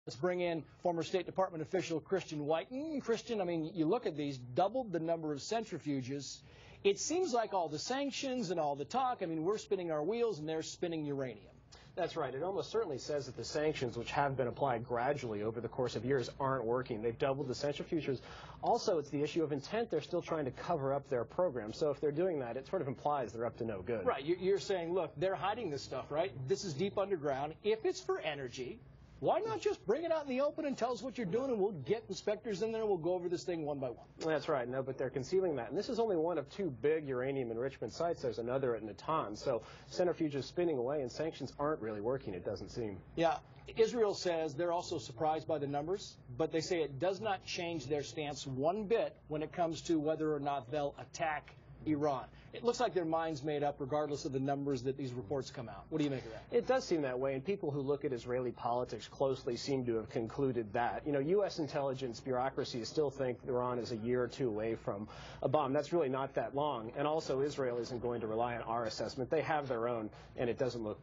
Let's bring in former State Department official Christian Whiton. Christian, I mean, you look at these, doubled the number of centrifuges. It seems like all the sanctions and all the talk, I mean, we're spinning our wheels and they're spinning uranium. That's right. It almost certainly says that the sanctions, which have been applied gradually over the course of years, aren't working. They've doubled the centrifuges. Also, it's the issue of intent. They're still trying to cover up their program. So if they're doing that, it sort of implies they're up to no good. Right. You're saying, look, they're hiding this stuff, right? This is deep underground. If it's for energy, why not just bring it out in the open and tell us what you're doing, and we'll get inspectors in there and we'll go over this thing one by one? That's right. No, but they're concealing that. And this is only one of two big uranium enrichment sites. There's another at Natanz. So centrifuges spinning away and sanctions aren't really working, it doesn't seem. Yeah. Israel says they're also surprised by the numbers, but they say it does not change their stance one bit when it comes to whether or not they'll attack Iran. It looks like their mind's made up regardless of the numbers that these reports come out. What do you make of that? It does seem that way, and people who look at Israeli politics closely seem to have concluded that. You know, U.S. intelligence bureaucracies still think Iran is a year or two away from a bomb. That's really not that long. And also, Israel isn't going to rely on our assessment. They have their own, and it doesn't look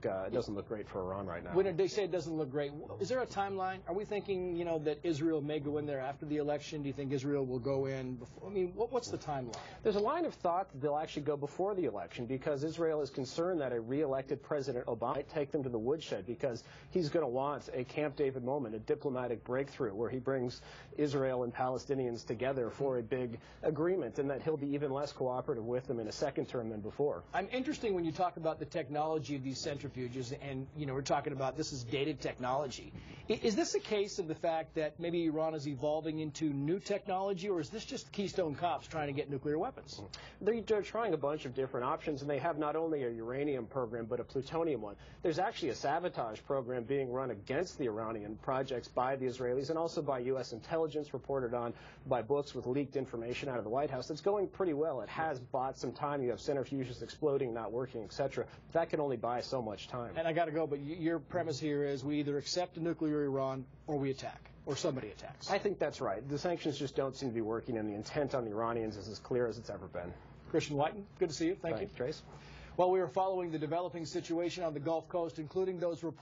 great for Iran right now. When they say it doesn't look great, is there a timeline? Are we thinking, you know, that Israel may go in there after the election? Do you think Israel will go in before? I mean, what's the timeline? There's a line of thought that they'll actually go before the election because Israel is concerned that a re-elected President Obama might take them to the woodshed because he's going to want a Camp David moment, a diplomatic breakthrough where he brings Israel and Palestinians together for a big agreement, and that he'll be even less cooperative with them in a second term than before. I'm interested when you talk about the technology of these centrifuges, and you know, we're talking about this is dated technology. Is this a case of the fact that maybe Iran is evolving into new technology, or is this just Keystone Cops trying to get nuclear weapons? They're trying a bunch of different options, and they have not only a uranium program but a plutonium one. There's actually a sabotage program being run against the Iranian projects by the Israelis and also by U.S. intelligence, reported on by books with leaked information out of the White House. It's going pretty well. It has bought some time. You have centrifuges exploding, not working, etc. That can only buy so much time. And I got to go, but your premise here is we either accept a nuclear Iran or we attack, or somebody attacks. I think that's right. The sanctions just don't seem to be working, and the intent on the Iranians is as clear as it's ever been. Christian Whiton, good to see you. Thank you. Trace. Well, we are following the developing situation on the Gulf Coast, including those reports.